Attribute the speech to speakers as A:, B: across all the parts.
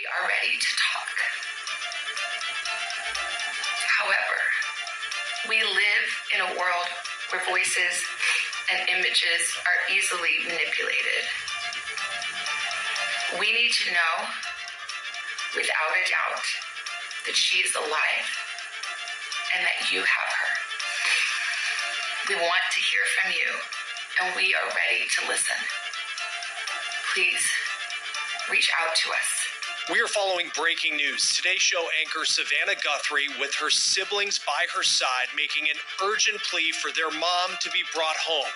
A: We are ready to talk. However, we live in a world where voices and images are easily manipulated. We need to know, without a doubt, that she is alive and that you have her. We want to hear from you, and we are ready to listen. Please reach out to us.
B: We are following breaking news. Today's show anchor Savannah Guthrie with her siblings by her side making an urgent plea for their mom to be brought home.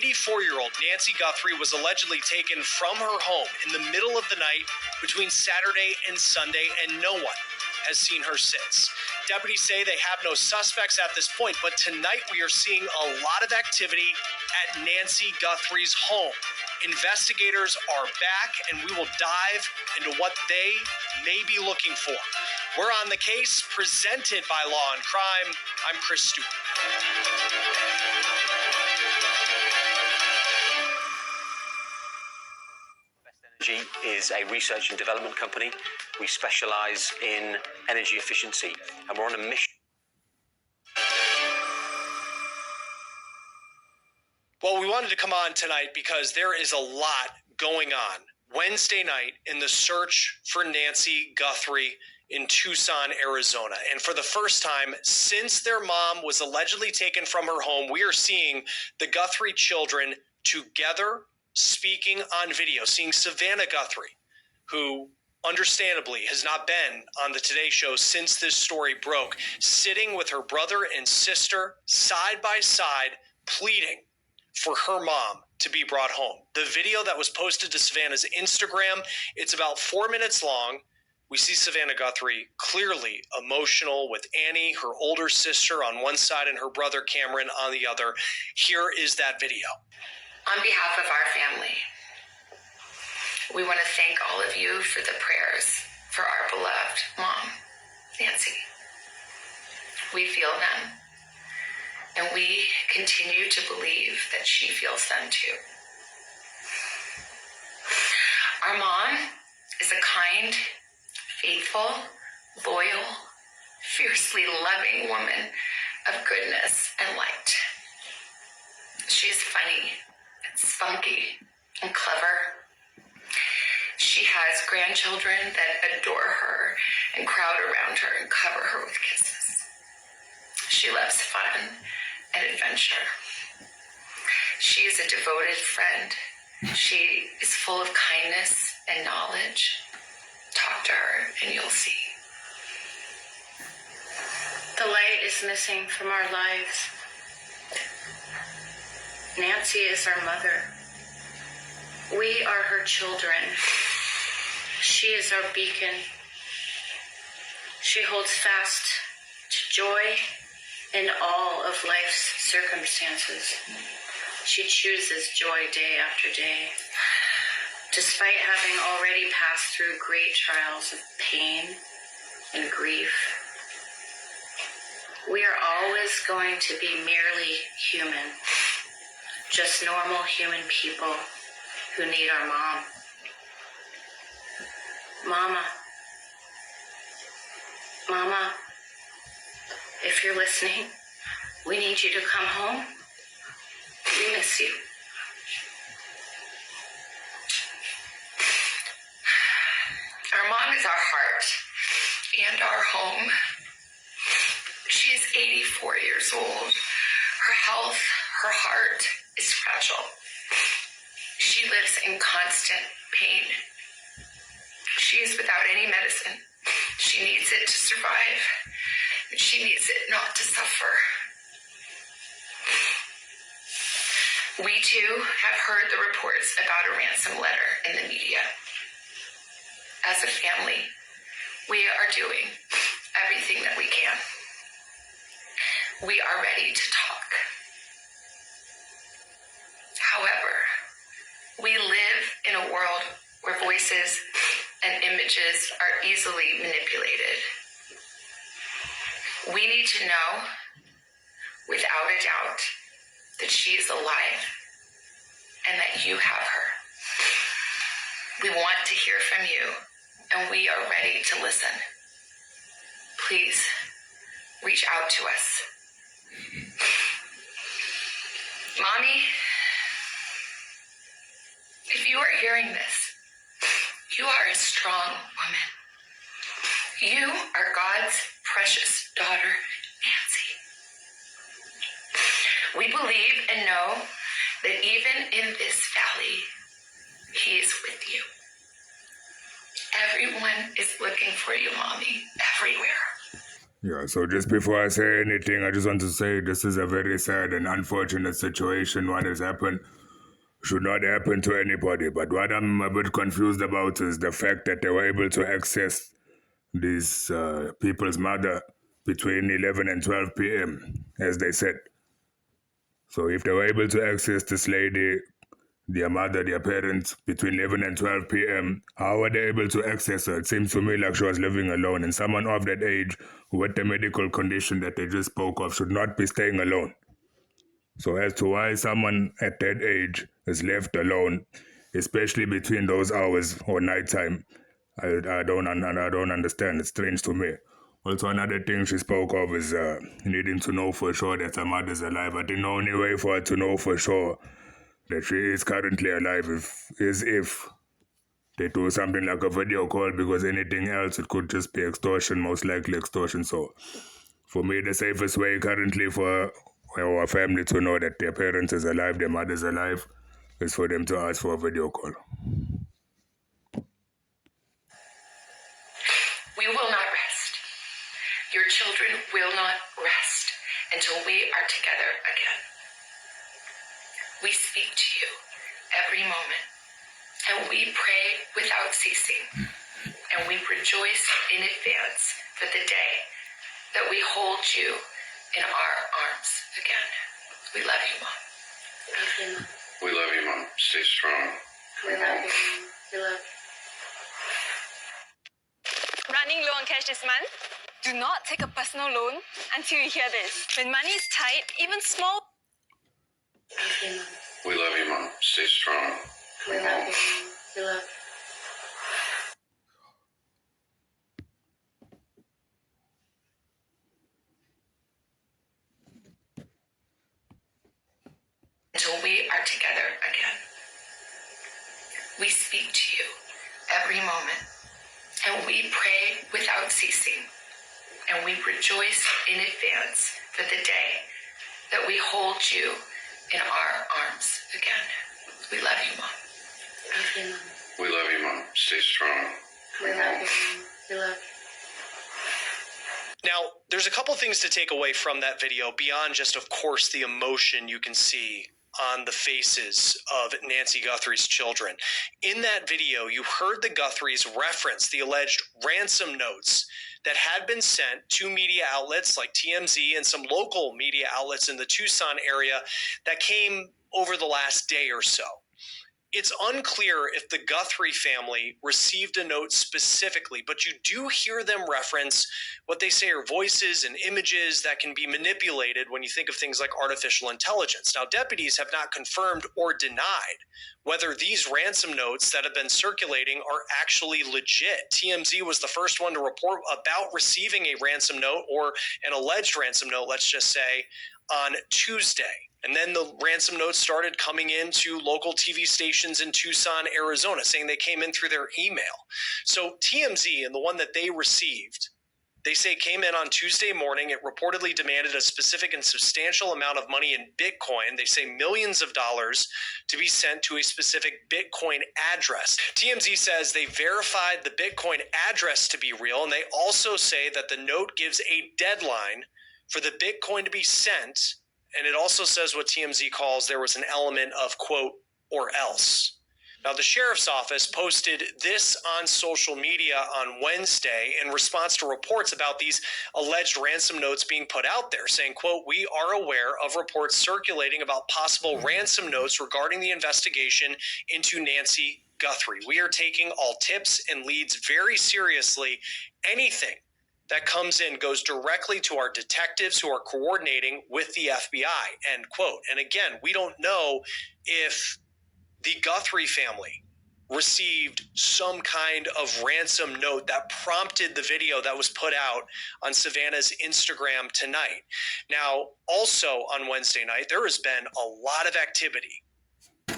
B: 84-year-old Nancy Guthrie was allegedly taken from her home in the middle of the night between Saturday and Sunday, and no one has seen her since. Deputies say they have no suspects at this point, but tonight we are seeing a lot of activity at Nancy Guthrie's home. Investigators are back, and we will dive into what they may be looking for. We're on the case, presented by Law and Crime. I'm Chris Stewart.
C: Energy is a research and development company. We specialize in energy efficiency, and we're on a mission.
B: Well, we wanted to come on tonight because there is a lot going on Wednesday night in the search for Nancy Guthrie in Tucson, Arizona. And for the first time since their mom was allegedly taken from her home, we are seeing the Guthrie children together speaking on video, seeing Savannah Guthrie, who understandably has not been on the Today Show since this story broke, sitting with her brother and sister side by side, pleading for her mom to be brought home. The video that was posted to Savannah's Instagram, it's about 4 minutes long. We see Savannah Guthrie clearly emotional with Annie, her older sister, on one side and her brother Cameron on the other. Here is that video.
A: On behalf of our family, we want to thank all of you for the prayers for our beloved mom, Nancy. We feel them, and we continue to believe that she feels them too. Our mom is a kind, faithful, loyal, fiercely loving woman of goodness and light. She's funny, spunky, and clever. She has grandchildren that adore her and crowd around her and cover her with kisses. She loves fun and adventure. She is a devoted friend. She is full of kindness and knowledge. Talk to her and you'll see.
D: The light is missing from our lives. Nancy is our mother. We are her children. She is our beacon. She holds fast to joy in all of life's circumstances. She chooses joy day after day. Despite having already passed through great trials of pain and grief, we are always going to be merely human, just normal human people who need our mom. Mama, if you're listening, we need you to come home. We miss you.
A: Our mom is our heart and our home. She's 84 years old. Her health, her heart is fragile. She lives in constant pain. She is without any medicine. She needs it to survive, but she needs it not to suffer. We too have heard the reports about a ransom letter in the media. As a family, we are doing everything that we can. We are ready to talk. However, we live in a world where voices and images are easily manipulated. We need to know, without a doubt, that she is alive and that you have her. We want to hear from you, and we are ready to listen. Please reach out to us. Mommy, if you are hearing this, you are a strong woman. You are God's precious daughter, Nancy. We believe and know that even in this valley, He is with you. Everyone is looking for you, Mommy, everywhere.
E: Yeah, so just before I say anything, I just want to say this is a very sad and unfortunate situation. What has happened should not happen to anybody. But what I'm a bit confused about is the fact that they were able to access these people's mother between 11 and 12 p.m., as they said. So if they were able to access this lady, their mother, their parents, between 11 and 12 p.m., how were they able to access her? It seems to me like she was living alone, and someone of that age with the medical condition that they just spoke of should not be staying alone. So as to why someone at that age is left alone, especially between those hours or nighttime, I don't understand. It's strange to me. Also, another thing she spoke of is needing to know for sure that her mother's alive. I think the only way for her to know for sure that she is currently alive is if they do something like a video call, because anything else, it could just be extortion, most likely extortion. So for me, the safest way currently for our family to know that their parents is alive, their mother's alive, is for them to ask for a video call.
A: We will not rest. Your children will not rest until we are together again. We speak to you every moment, and we pray without ceasing, and we rejoice in advance for the day that we hold you in our arms again. We love you, Mom.
D: Love you, Mom.
F: We love you, Mom. Stay strong.
D: We love you, Mom. We love you.
G: Running low on cash this month? Do not take a personal loan until you hear this. When money is tight, even small...
D: Love you, Mom.
F: We love you, Mom. Stay strong.
D: We love you, Mom. We love you.
A: Until we are together again. We speak to you every moment, and we pray without ceasing, and we rejoice in advance for the day that we hold you in our arms again. We love you, Mom.
D: Love you, Mom.
F: We love you, Mom. Stay strong.
D: We love you, Mom. We love you.
B: Now, there's a couple things to take away from that video beyond just, of course, the emotion you can see on the faces of Nancy Guthrie's children. In that video, you heard the Guthries reference the alleged ransom notes that had been sent to media outlets like TMZ and some local media outlets in the Tucson area that came over the last day or so. It's unclear if the Guthrie family received a note specifically, but you do hear them reference what they say are voices and images that can be manipulated when you think of things like artificial intelligence. Now, deputies have not confirmed or denied whether these ransom notes that have been circulating are actually legit. TMZ was the first one to report about receiving a ransom note, or an alleged ransom note, let's just say, on Tuesday. And then the ransom notes started coming into local TV stations in Tucson, Arizona, saying they came in through their email. So TMZ, and the one that they received, they say came in on Tuesday morning. It reportedly demanded a specific and substantial amount of money in Bitcoin. They say millions of dollars to be sent to a specific Bitcoin address. TMZ says they verified the Bitcoin address to be real, and they also say that the note gives a deadline for the Bitcoin to be sent. And it also says what TMZ calls there was an element of, quote, or else. Now, the sheriff's office posted this on social media on Wednesday in response to reports about these alleged ransom notes being put out there, saying, quote, we are aware of reports circulating about possible ransom notes regarding the investigation into Nancy Guthrie. We are taking all tips and leads very seriously. Anything that comes in goes directly to our detectives who are coordinating with the FBI, end quote. And again, we don't know if the Guthrie family received some kind of ransom note that prompted the video that was put out on Savannah's Instagram tonight. Now, also on Wednesday night, there has been a lot of activity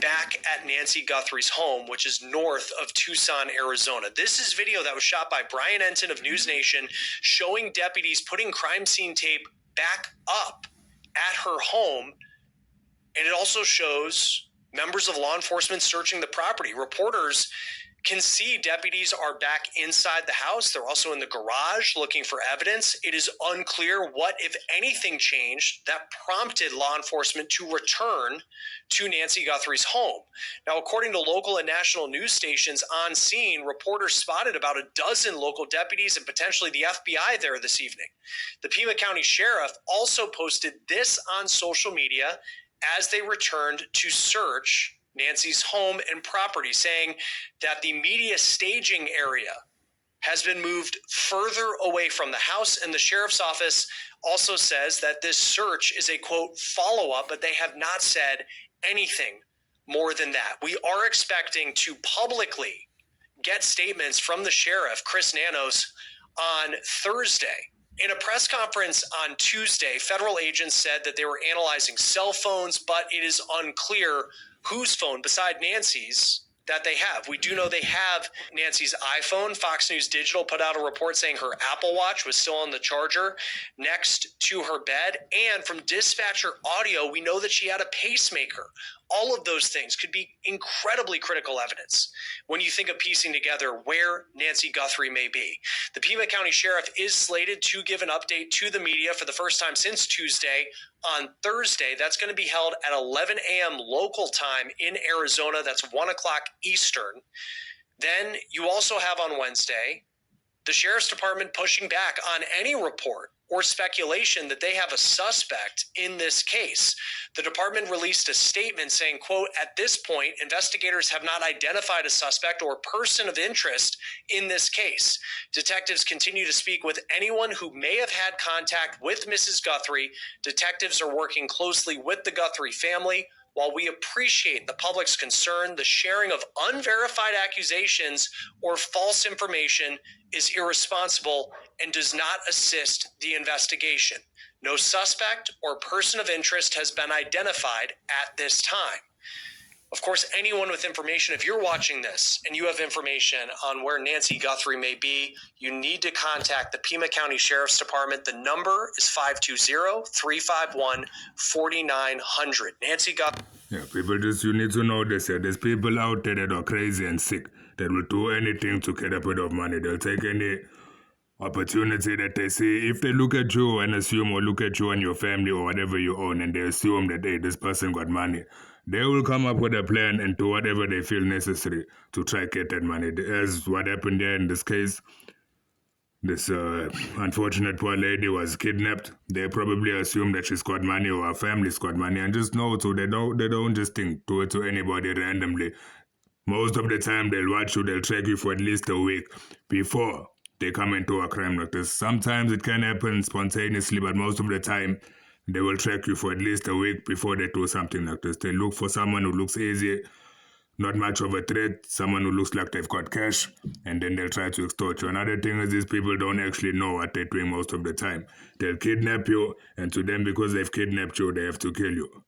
B: back at Nancy Guthrie's home, which is north of Tucson, Arizona. This is video that was shot by Brian Enton of News Nation, showing deputies putting crime scene tape back up at her home. And it also shows members of law enforcement searching the property. Reporters can see deputies are back inside the house. They're also in the garage looking for evidence. It is unclear what, if anything, changed that prompted law enforcement to return to Nancy Guthrie's home. Now, according to local and national news stations on scene, reporters spotted about a dozen local deputies and potentially the FBI there this evening. The Pima County Sheriff also posted this on social media as they returned to search Nancy's home and property, saying that the media staging area has been moved further away from the house, and the sheriff's office also says that this search is a, quote, follow-up, but they have not said anything more than that. We are expecting to publicly get statements from the sheriff, Chris Nanos, on Thursday. In a press conference on Tuesday, federal agents said that they were analyzing cell phones, but it is unclear whose phone, beside Nancy's, that they have. We do know they have Nancy's iPhone. Fox News Digital put out a report saying her Apple Watch was still on the charger next to her bed. And from dispatcher audio, we know that she had a pacemaker. All of those things could be incredibly critical evidence when you think of piecing together where Nancy Guthrie may be. The Pima County Sheriff is slated to give an update to the media for the first time since Tuesday on Thursday. That's going to be held at 11 a.m. local time in Arizona. That's 1 o'clock Eastern. Then you also have on Wednesday the Sheriff's Department pushing back on any report or speculation that they have a suspect in this case. The department released a statement saying, quote, at this point, investigators have not identified a suspect or person of interest in this case. Detectives continue to speak with anyone who may have had contact with Mrs. Guthrie. Detectives are working closely with the Guthrie family. While we appreciate the public's concern, the sharing of unverified accusations or false information is irresponsible and does not assist the investigation. No suspect or person of interest has been identified at this time. Of course, anyone with information, if you're watching this and you have information on where Nancy Guthrie may be, you need to contact the Pima County Sheriff's Department. The number is 520-351-4900. Nancy Guthrie.
E: Yeah, people you need to know this. Yeah. There's people out there that are crazy and sick that will do anything to get a bit of money. They'll take any opportunity that they see. If they look at you and assume, or look at you and your family or whatever you own, and they assume that, hey, this person got money, they will come up with a plan and do whatever they feel necessary to try to get that money. As what happened there in this case, this unfortunate poor lady was kidnapped. They probably assume that she's got money or her family's got money, and just know too, they don't just do it to anybody randomly. Most of the time, they'll watch you, they'll track you for at least a week before they come into a crime like this. Sometimes it can happen spontaneously, but most of the time, they will track you for at least a week before they do something like this. They look for someone who looks easy, not much of a threat, someone who looks like they've got cash, and then they'll try to extort you. Another thing is these people don't actually know what they're doing most of the time. They'll kidnap you, and to them, because they've kidnapped you, they have to kill you.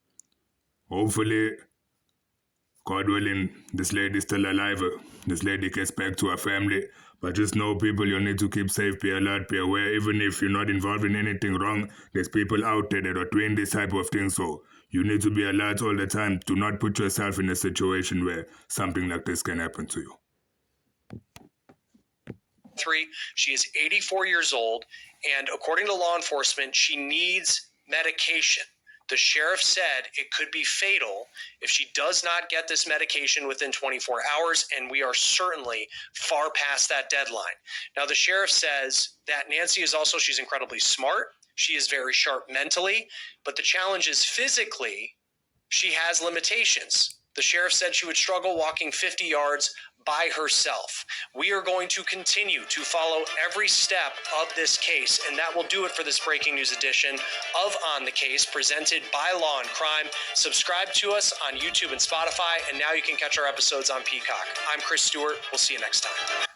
E: Hopefully, God willing, this lady's still alive. This lady gets back to her family. But just know, people, you need to keep safe, be alert, be aware. Even if you're not involved in anything wrong, there's people out there that are doing this type of thing. So you need to be alert all the time. Do not put yourself in a situation where something like this can happen to you.
B: She is 84 years old, and according to law enforcement, she needs medication. The sheriff said it could be fatal if she does not get this medication within 24 hours, and we are certainly far past that deadline. Now, the sheriff says that Nancy is also, she's incredibly smart. She is very sharp mentally, but the challenge is physically, she has limitations. The sheriff said she would struggle walking 50 yards by herself. We are going to continue to follow every step of this case, and that will do it for this breaking news edition of On the Case, presented by Law and Crime. Subscribe to us on YouTube and Spotify, and now you can catch our episodes on Peacock. I'm Chris Stewart. We'll see you next time.